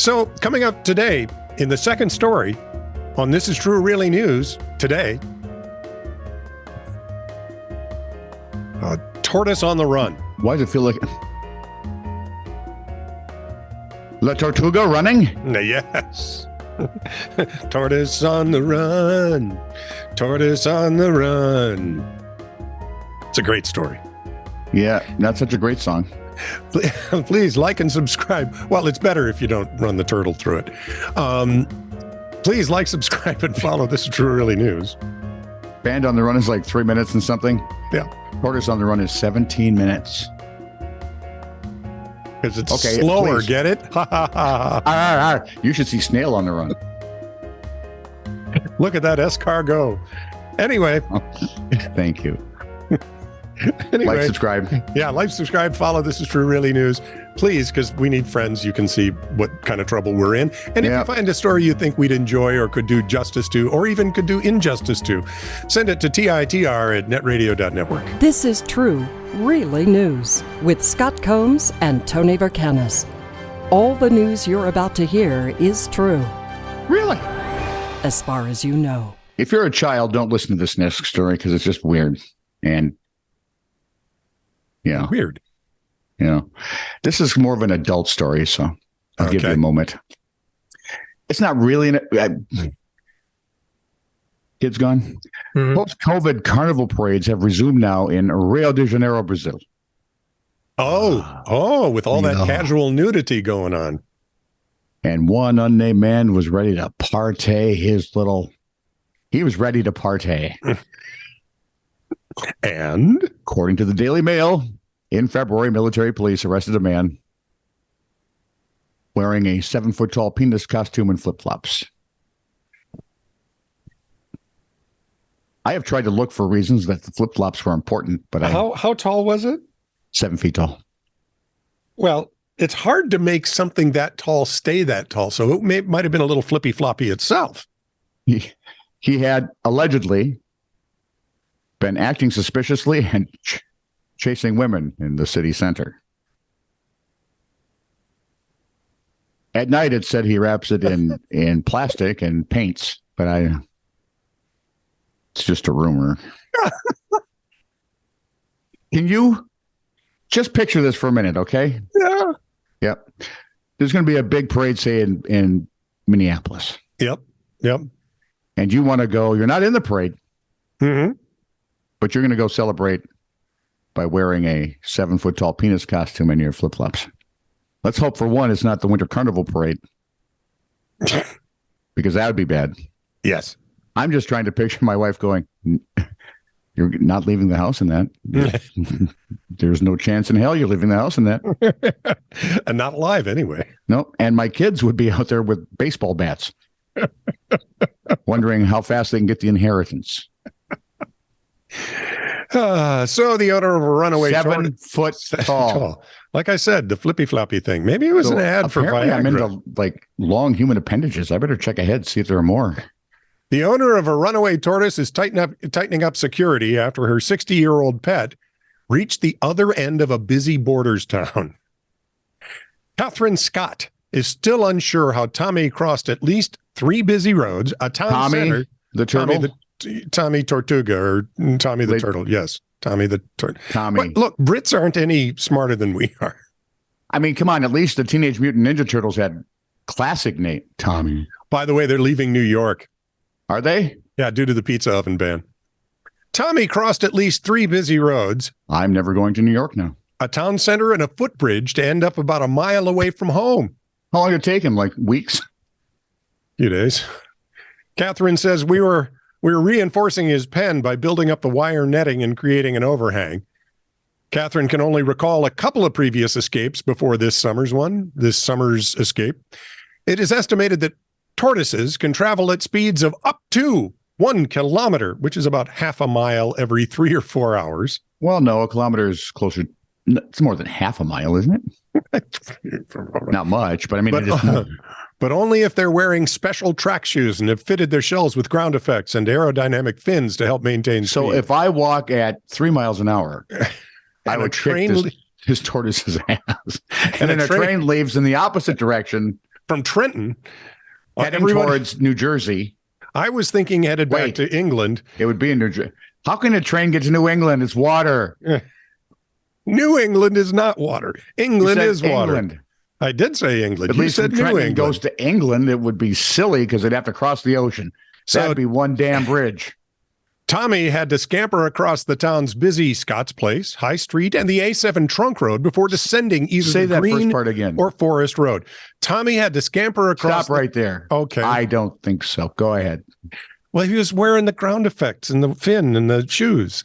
So coming up today in the second story on This Is True Really News today, a tortoise on the run. Why does it feel like La Tortuga running? Yes. Tortoise on the run. Tortoise on the run. It's a great story. Yeah, that's such a great song. Please like and subscribe. Well, it's better if you don't run the turtle through it. Please like, subscribe, and follow This Is True Really News. Band on the Run is like 3 minutes and something. Yeah. Tortoise on the Run is 17 minutes. Because it's slower, please. Get it? You should see Snail on the Run. Look at that escargot. Anyway. Thank you. Anyway, like, subscribe. Yeah, like, subscribe, follow This Is True Really News. Please, because we need friends. You can see what kind of trouble we're in. And if you find a story you think we'd enjoy or could do justice to, or even could do injustice to, send it to TITR@netradio.network. This is True Really News with Scott Combs and Tony Vercanis. All the news you're about to hear is true. Really? As far as you know. If you're a child, don't listen to this next story because it's just weird. And yeah. Weird. You know, this is more of an adult story, so I'll give you a moment. It's not really kids gone. Mm-hmm. Post-COVID carnival parades have resumed now in Rio de Janeiro, Brazil. With all that casual nudity going on. And one unnamed man was ready to partay he was ready to partay. And according to the Daily Mail, in February, military police arrested a man wearing a 7-foot-tall penis costume and flip-flops. I have tried to look for reasons that the flip-flops were important, but how tall was it? 7 feet tall. Well, it's hard to make something that tall stay that tall, so it might have been a little flippy-floppy itself. He had allegedly been acting suspiciously and chasing women in the city center. At night, it said he wraps it in plastic and paints, but it's just a rumor. Can you just picture this for a minute, okay? Yeah. Yep. There's going to be a big parade, say, in Minneapolis. Yep. And you want to go, you're not in the parade, but you're going to go celebrate by wearing a 7-foot-tall penis costume and your flip-flops. Let's hope for one, it's not the Winter Carnival Parade. Because that would be bad. Yes. I'm just trying to picture my wife going, you're not leaving the house in that. There's no chance in hell you're leaving the house in that. And not alive anyway. No. And my kids would be out there with baseball bats. Wondering how fast they can get the inheritance. So the owner of a runaway 7 foot tall. Like I said, the flippy floppy thing. Maybe it was an ad for Viagra. I'm into like long human appendages. I better check ahead, see if there are more. The owner of a runaway tortoise is tightening up security after her 60-year-old pet reached the other end of a busy Borders town. Catherine Scott is still unsure how Tommy crossed at least 3 busy roads, a town center. The turtle? Tommy Tortuga, or Tommy the turtle. Yes, Tommy the turtle. Tommy. But look, Brits aren't any smarter than we are. I mean, come on. At least the Teenage Mutant Ninja Turtles had classic name. Tommy. By the way, they're leaving New York. Are they? Yeah, due to the pizza oven ban. Tommy crossed at least 3 busy roads. I'm never going to New York now. A town center and a footbridge to end up about a mile away from home. How long did it take him? Like weeks? Few days. Catherine says we were reinforcing his pen by building up the wire netting and creating an overhang. Catherine can only recall a couple of previous escapes before this summer's escape. It is estimated that tortoises can travel at speeds of up to 1 kilometer, which is about half a mile every 3 or 4 hours. Well, no, a kilometer is closer. It's more than half a mile, isn't it? Not much, but I mean, but only if they're wearing special track shoes and have fitted their shells with ground effects and aerodynamic fins to help maintain speed. So if I walk at 3 miles an hour, I would kick his tortoise's ass. And then a train leaves in the opposite direction from Trenton. Heading towards New Jersey. I was thinking headed back to England. It would be in New Jersey. How can a train get to New England? It's water. New England is not water. England is water. England. I did say England. At least if Trenton goes to England, it would be silly because they'd have to cross the ocean. So that'd be one damn bridge. Tommy had to scamper across the town's busy Scott's Place, High Street, and the A7 trunk road before descending either the Green first part again. or Forest Road. Tommy had to scamper across. Stop right there. Okay. I don't think so. Go ahead. Well, he was wearing the ground effects and the fin and the shoes.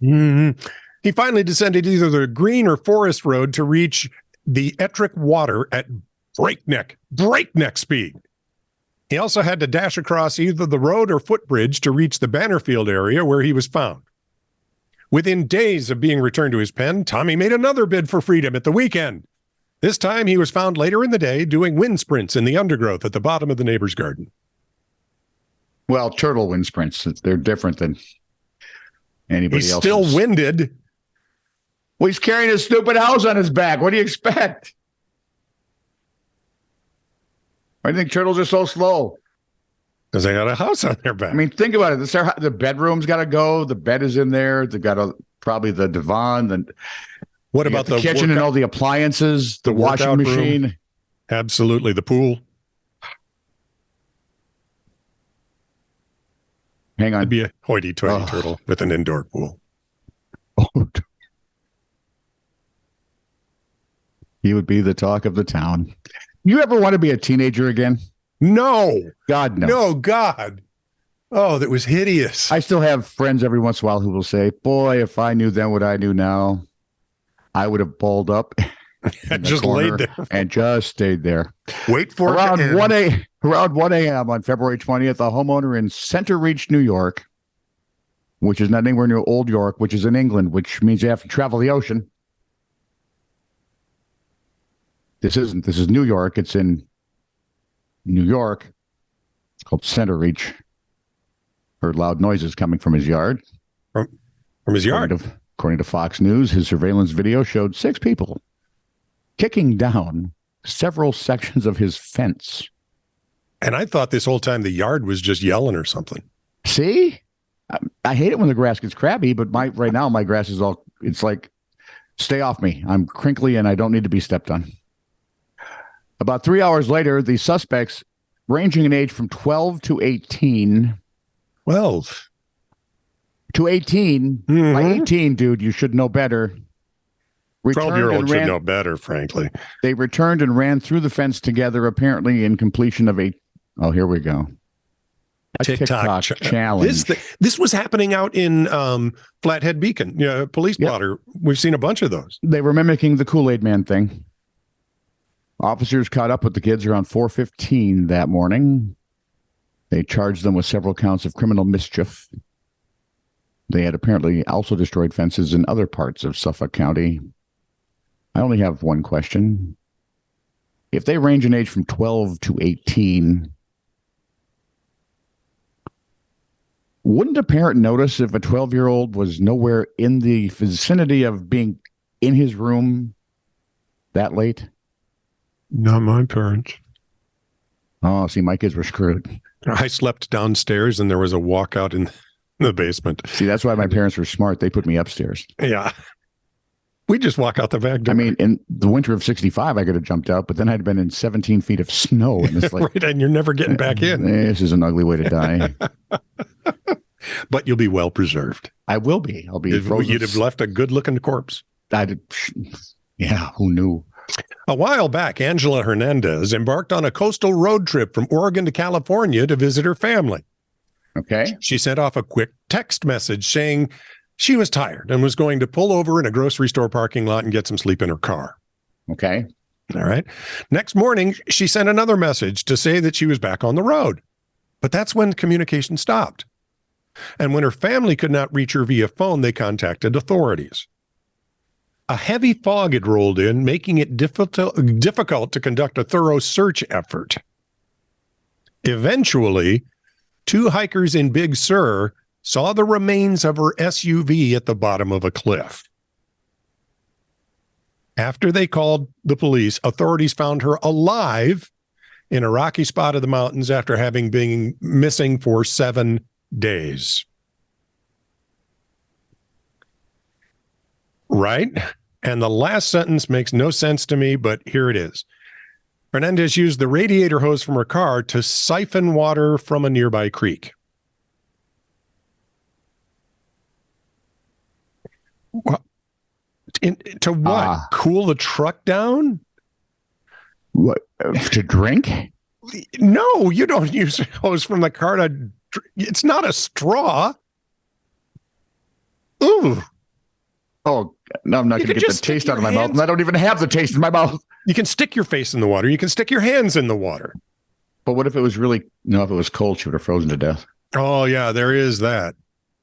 Mm-hmm. He finally descended either the Green or Forest Road to reach the Ettrick Water at breakneck speed. He also had to dash across either the road or footbridge to reach the Bannerfield area where he was found. Within days of being returned to his pen, Tommy made another bid for freedom at the weekend. This time he was found later in the day doing wind sprints in the undergrowth at the bottom of the neighbor's garden. Well, turtle wind sprints, they're different than anybody else. He's still winded. Well, he's carrying his stupid house on his back. What do you expect? Why do you think turtles are so slow? Because they got a house on their back. I mean, think about it. The bedroom's got to go. The bed is in there. They've got probably the divan. What about the kitchen and all the appliances? The washing machine. Room. Absolutely. The pool. Hang on. It'd be a hoity-toity turtle with an indoor pool. He would be the talk of the town. You ever want to be a teenager again? No. God, no. No, God. Oh, that was hideous. I still have friends every once in a while who will say, boy, if I knew then what I knew now, I would have balled up and just laid there. And just stayed there. Wait for around 1 a.m. on February 20th, a homeowner in Center Reach, New York, which is not anywhere near Old York, which is in England, which means you have to travel the ocean. This is New York. It's in New York. It's called Center Reach. Heard loud noises coming from his yard. From his yard? According to Fox News, his surveillance video showed 6 people kicking down several sections of his fence. And I thought this whole time the yard was just yelling or something. See? I hate it when the grass gets crabby, but right now my grass is it's like, stay off me. I'm crinkly and I don't need to be stepped on. About 3 hours later, the suspects, ranging in age from 12 to 18. 12 to 18. Mm-hmm. By 18, dude, you should know better. 12-year-old should know better, frankly. They returned and ran through the fence together, apparently in completion of here we go. A TikTok challenge. This was happening out in Flathead Beacon, police blotter. We've seen a bunch of those. They were mimicking the Kool-Aid Man thing. Officers caught up with the kids around 4:15 that morning. They charged them with several counts of criminal mischief. They had apparently also destroyed fences in other parts of Suffolk County. I only have one question. If they range in age from 12 to 18, wouldn't a parent notice if a 12-year-old was nowhere in the vicinity of being in his room that late? Not my parents. Oh, see, my kids were screwed. I slept downstairs and there was a walkout in the basement. See, that's why my parents were smart. They put me upstairs. Yeah. We just walk out the back door. I mean, in the winter of 65, I could have jumped out, but then I'd been in 17 feet of snow. And it's like, right, and you're never getting back in. This is an ugly way to die. But you'll be well preserved. I will be. I'll be frozen. You'd have left a good-looking corpse. Yeah, who knew? A while back, Angela Hernandez embarked on a coastal road trip from Oregon to California to visit her family. Okay. She sent off a quick text message saying she was tired and was going to pull over in a grocery store parking lot and get some sleep in her car. Okay. All right. Next morning, she sent another message to say that she was back on the road. But that's when communication stopped. And when her family could not reach her via phone, they contacted authorities. A heavy fog had rolled in, making it difficult to conduct a thorough search effort. Eventually, 2 hikers in Big Sur saw the remains of her SUV at the bottom of a cliff. After they called the police, authorities found her alive in a rocky spot of the mountains after having been missing for 7 days. Right? And the last sentence makes no sense to me, but here it is. Fernandez used the radiator hose from her car to siphon water from a nearby creek. To what? Cool the truck down? What, to drink? No, you don't use a hose from the car to. It's not a straw. Ooh. Oh, no, I'm not going to get the taste out of my mouth. And I don't even have the taste in my mouth. You can stick your face in the water. You can stick your hands in the water. But what if it was really, no, if it was cold, she would have frozen to death. Oh, yeah, there is that.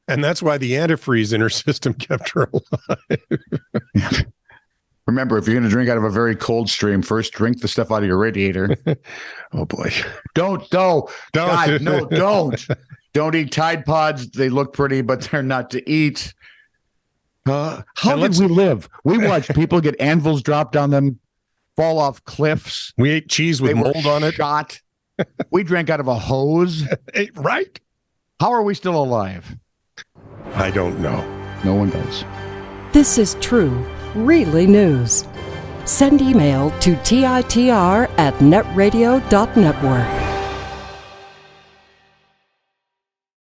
And that's why the antifreeze in her system kept her alive. Remember, if you're going to drink out of a very cold stream, first drink the stuff out of your radiator. Oh, boy. Don't. God, no, don't. Don't eat Tide Pods. They look pretty, but they're not to eat. How did we live? We watched people get anvils dropped on them, fall off cliffs. We ate cheese with mold on it. Shot. We drank out of a hose. Right? How are we still alive? I don't know. No one does. This is true, really news. Send email to TITR@netradio.network.